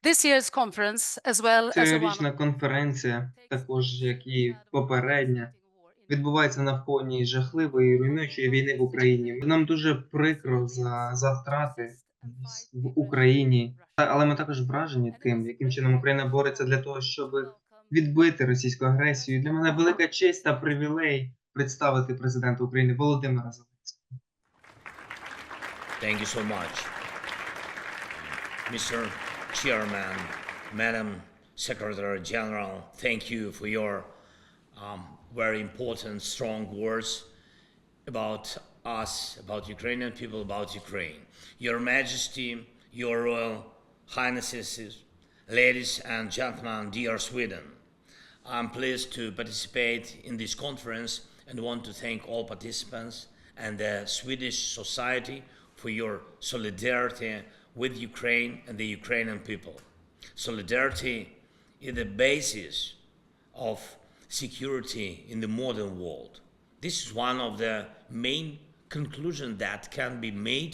This year's conference, as well as a Цьогорічна конференція, також як і попередня, відбувається на фоні жахливої руйнуючої війни в Україні. Нам дуже прикро за втрати в Україні, але ми також вражені тим, яким чином Україна бореться для того, щоб відбити російську агресію. Для мене велика честь та привілей представити президента України Володимира Зеленського. Thank you so much, Mr. Chairman, Madam Secretary General. Thank you for your very important, strong words about us, about Ukrainian people, about Ukraine. Your Majesty, Your Royal Highnesses, ladies and gentlemen, dear Sweden, I'm pleased to participate in this conference and want to thank all participants and the Swedish society for your solidarity with Ukraine and the Ukrainian people. Solidarity is the basis of security in the modern world. This is one of the main conclusions that can be made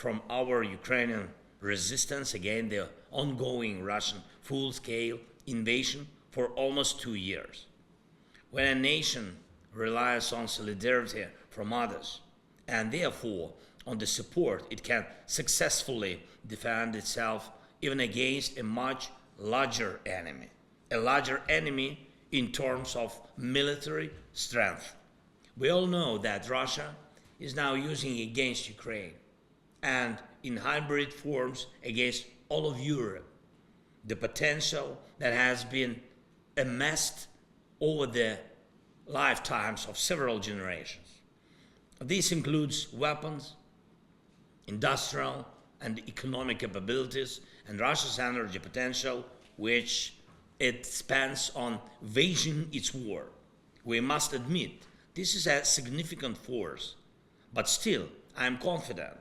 from our Ukrainian resistance against the ongoing Russian full-scale invasion for almost 2 years. When a nation relies on solidarity from others, and therefore on the support it can successfully defend itself even against a much larger enemy. A larger enemy in terms of military strength. We all know that Russia is now using against Ukraine and in hybrid forms against all of Europe the potential that has been amassed over the lifetimes of several generations. This includes weapons, industrial and economic capabilities, and Russia's energy potential, which it spends on waging its war. We must admit this is a significant force, but still I am confident,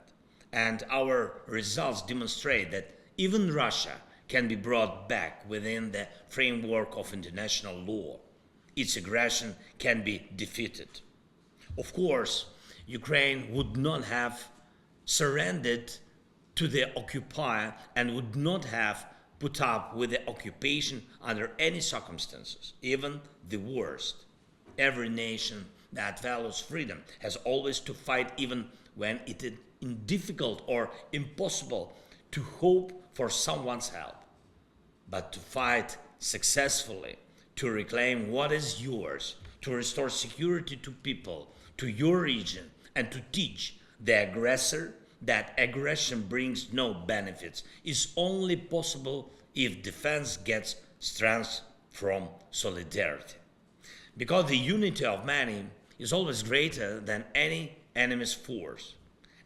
and our results demonstrate that even Russia can be brought back within the framework of international law. Its aggression can be defeated. Of course, Ukraine would not have surrendered to the occupier and would not have put up with the occupation under any circumstances, even the worst. Every nation that values freedom has always to fight even when it is difficult or impossible to hope for someone's help, but to fight successfully, to reclaim what is yours, to restore security to people, to your region, and to teach the aggressor that aggression brings no benefits is only possible if defense gets strength from solidarity. Because the unity of many is always greater than any enemy's force.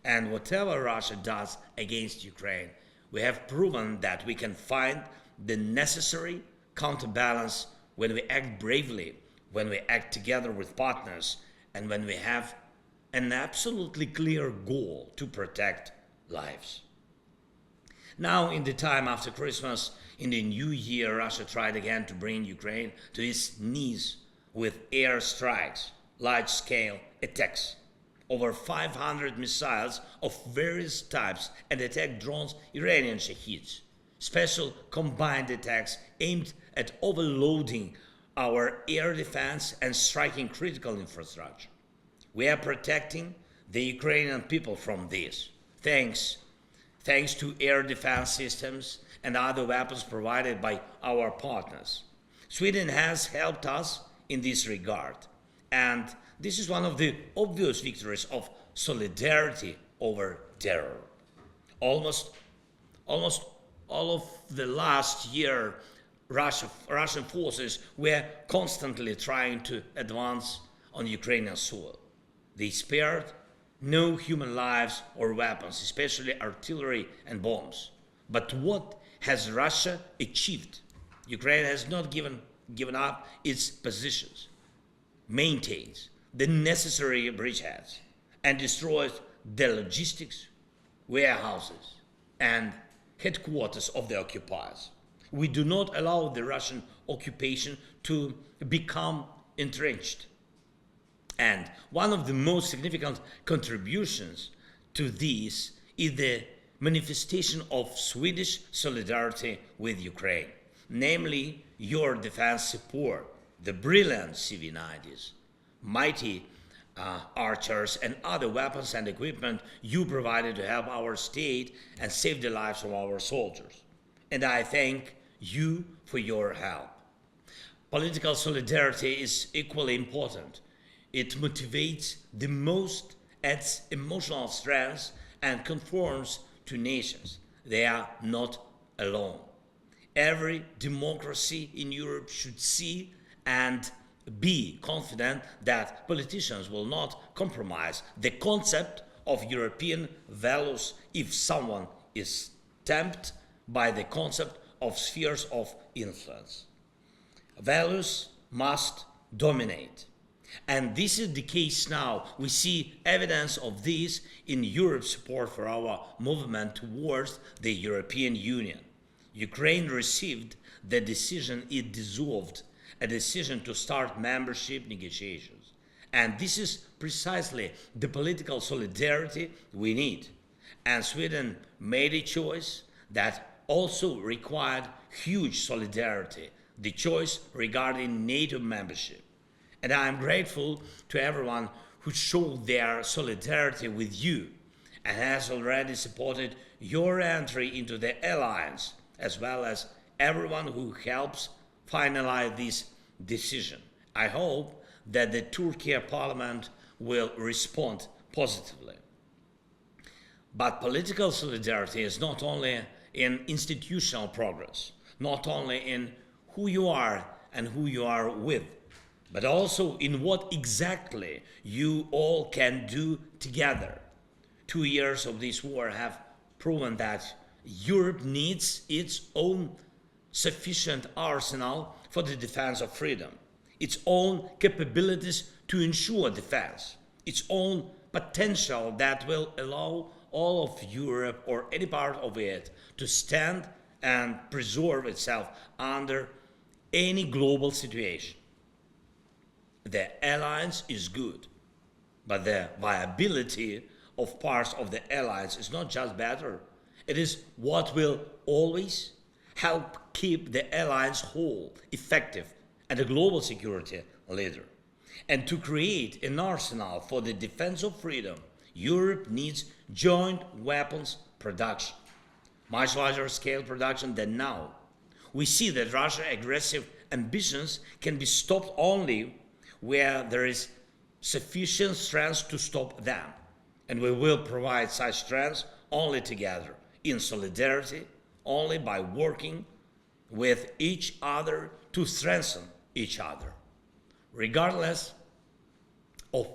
And whatever Russia does against Ukraine, we have proven that we can find the necessary counterbalance when we act bravely, when we act together with partners, and when we have an absolutely clear goal to protect lives. Now, in the time after Christmas, in the new year, Russia tried again to bring Ukraine to its knees with air strikes, large-scale attacks. Over 500 missiles of various types and attack drones, Iranian Shaheeds. Special combined attacks aimed at overloading our air defense and striking critical infrastructure. We are protecting the Ukrainian people from this, thanks to air defense systems and other weapons provided by our partners. Sweden has helped us in this regard, and this is one of the obvious victories of solidarity over terror. Almost all of the last year, Russian forces were constantly trying to advance on Ukrainian soil. They spared no human lives or weapons, especially artillery and bombs. But what has Russia achieved? Ukraine has not given up its positions, maintains the necessary bridgeheads, and destroys the logistics, warehouses, and headquarters of the occupiers. We do not allow the Russian occupation to become entrenched. And one of the most significant contributions to this is the manifestation of Swedish solidarity with Ukraine, namely your defense support, the brilliant CV-90s, mighty archers and other weapons and equipment you provided to help our state and save the lives of our soldiers. And I thank you for your help. Political solidarity is equally important. It motivates the most, adds emotional strength, and conforms to nations. They are not alone. Every democracy in Europe should see and be confident that politicians will not compromise the concept of European values if someone is tempted by the concept of spheres of influence. Values must dominate. And this is the case now. We see evidence of this in Europe's support for our movement towards the European Union. Ukraine received the decision it deserved, a decision to start membership negotiations. And this is precisely the political solidarity we need. And Sweden made a choice that also required huge solidarity, the choice regarding NATO membership. And I am grateful to everyone who showed their solidarity with you and has already supported your entry into the alliance, as well as everyone who helps finalize this decision. I hope that the Turkey Parliament will respond positively. But political solidarity is not only in institutional progress, not only in who you are and who you are with, but also in what exactly you all can do together. 2 years of this war have proven that Europe needs its own sufficient arsenal for the defense of freedom, its own capabilities to ensure defense, its own potential that will allow all of Europe or any part of it to stand and preserve itself under any global situation. The alliance is good, but the viability of parts of the alliance is not just better. It is what will always help keep the alliance whole, effective, and a global security leader. And to create an arsenal for the defense of freedom, Europe needs joint weapons production, much larger scale production than now. We see that Russia's aggressive ambitions can be stopped only where there is sufficient strength to stop them. And we will provide such strength only together, in solidarity, only by working with each other to strengthen each other. Regardless of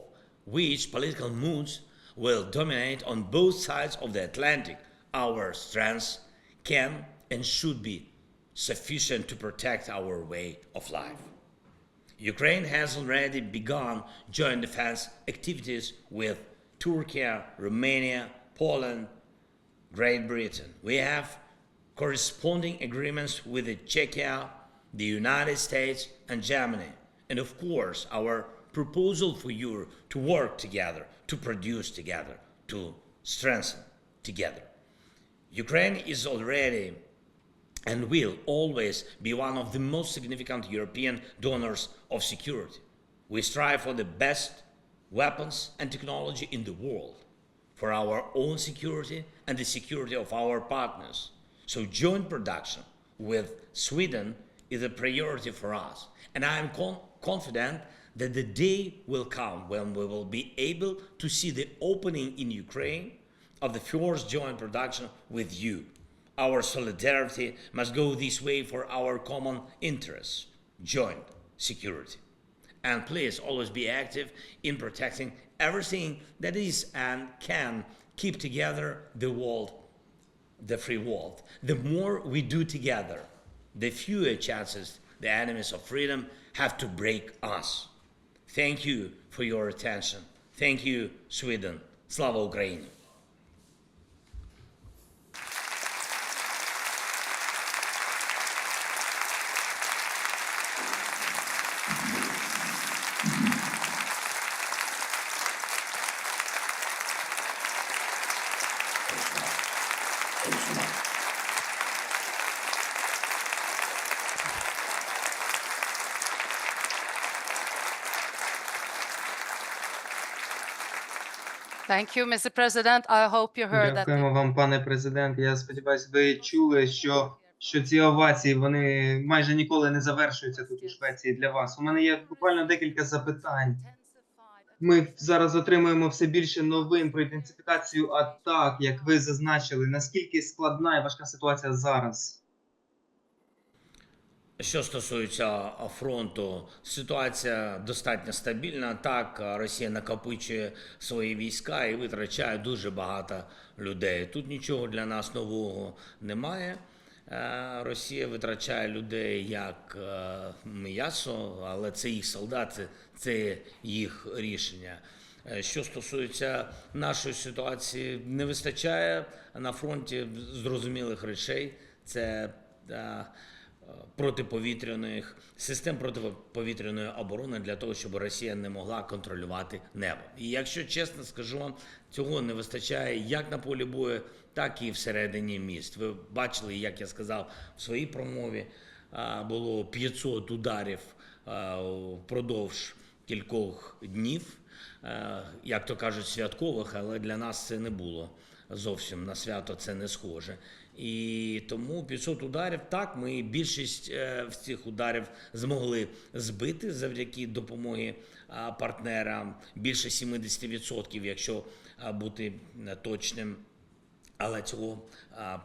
which political moods will dominate on both sides of the Atlantic, our strength can and should be sufficient to protect our way of life. Ukraine has already begun joint defense activities with Turkey, Romania, Poland, Great Britain. We have corresponding agreements with Czechia, the United States, and Germany. And of course, our proposal for you to work together, to produce together, to strengthen together. Ukraine is already and will always be one of the most significant European donors of security. We strive for the best weapons and technology in the world, for our own security and the security of our partners. So joint production with Sweden is a priority for us. And I am confident that the day will come when we will be able to see the opening in Ukraine of the first joint production with you. Our solidarity must go this way for our common interests, joint security. And please always be active in protecting everything that is and can keep together the world, the free world. The more we do together, the fewer chances the enemies of freedom have to break us. Thank you for your attention. Thank you, Sweden. Slava Ukraini! Thank you, Mr. President. I hope you heard that. Дякуємо вам, пане президент. Я сподіваюся, ви чули, що ці овації, вони майже ніколи не завершуються тут у Швеції для вас. У мене є буквально декілька запитань. Ми зараз отримуємо все більше новин про інтенсифікацію атак, як ви зазначили. Наскільки складна і важка ситуація зараз? Що стосується фронту, ситуація достатньо стабільна. Так, Росія накопичує свої війська і витрачає дуже багато людей. Тут нічого для нас нового немає. Росія витрачає людей як м'ясо, але це їх солдати, це їх рішення. Що стосується нашої ситуації, не вистачає на фронті зрозумілих речей. Це протиповітряних систем протиповітряної оборони для того, щоб Росія не могла контролювати небо. І якщо чесно скажу вам, цього не вистачає як на полі бою, так і всередині міст. Ви бачили, як я сказав в своїй промові, було 500 ударів впродовж кількох днів, як то кажуть, святкових, але для нас це не було зовсім на свято, це не схоже. І тому 500 ударів, так, ми більшість з цих ударів змогли збити завдяки допомогі партнерам, більше 70%, якщо бути точним, але цього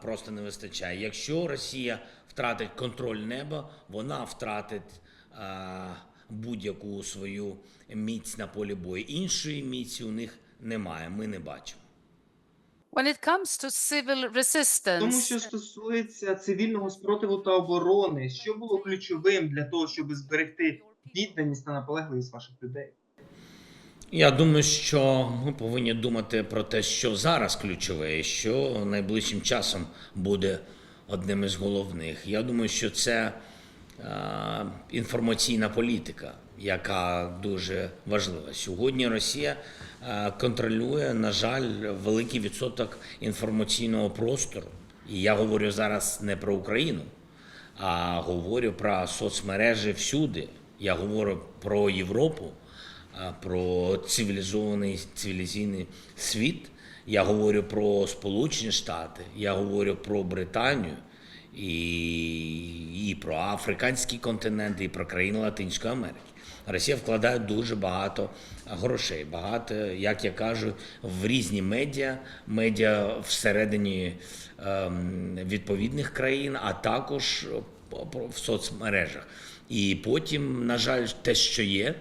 просто не вистачає. Якщо Росія втратить контроль неба, вона втратить будь-яку свою міць на полі бою. Іншої міці у них немає, ми не бачимо. When it comes to civil resistance, Тому що стосується цивільного спротиву та оборони, що було ключовим для того, щоб зберегти відданість та наполегливість ваших людей? Я думаю, що ми повинні думати про те, що зараз ключове, і що найближчим часом буде одним із головних. Я думаю, що це інформаційна політика, яка дуже важлива. Сьогодні Росія контролює, на жаль, великий відсоток інформаційного простору. І я говорю зараз не про Україну, а говорю про соцмережі всюди. Я говорю про Європу, про цивілізаційний світ. Я говорю про Сполучені Штати, я говорю про Британію, і про африканський континент, і про країни Латинської Америки. Росія вкладає дуже багато грошей, багато, як я кажу, в різні медіа всередині відповідних країн, а також в соцмережах. І потім, на жаль, те, що є,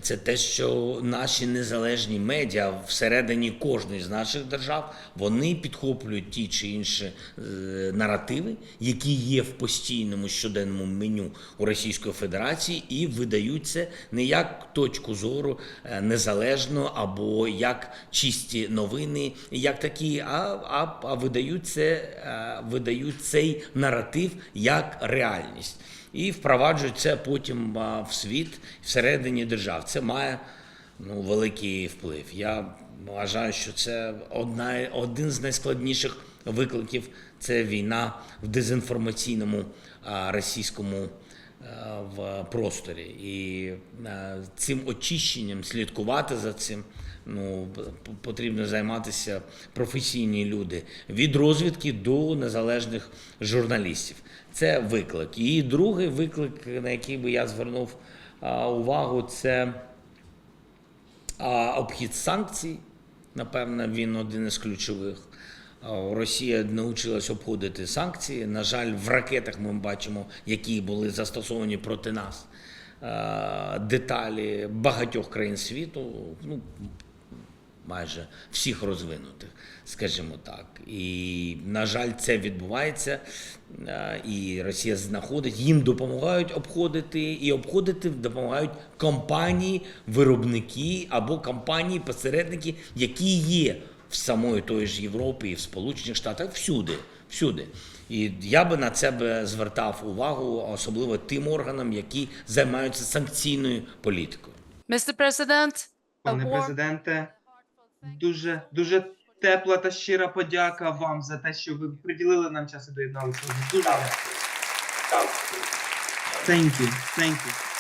це те, що наші незалежні медіа всередині кожної з наших держав, вони підхоплюють ті чи інші наративи, які є в постійному щоденному меню у Російської Федерації, і видають це не як точку зору незалежну або як чисті новини, як такі, а видають цей наратив як реальність. І впроваджують це потім в світ, всередині держав. Це має великий вплив. Я вважаю, що це один з найскладніших викликів – це війна в дезінформаційному російському в просторі. І цим очищенням, слідкувати за цим, потрібно займатися професійні люди. Від розвідки до незалежних журналістів. Це виклик. І другий виклик, на який би я звернув увагу, це обхід санкцій. Напевно, він один із ключових. Росія навчилась обходити санкції. На жаль, в ракетах ми бачимо, які були застосовані проти нас деталі багатьох країн світу, майже всіх розвинутих, скажімо так. І, на жаль, це відбувається, і Росія знаходить, їм допомагають обходити, і обходити допомагають компанії, виробники або компанії-посередники, які є в самої тої ж Європі і в Сполучених Штатах, всюди. І я би на це звертав увагу, особливо тим органам, які займаються санкційною політикою. Mr. President, Пане президенте, дуже тепла та щира подяка вам за те, що ви приділили нам час і доєдналися. Дуже дякую. Thank you.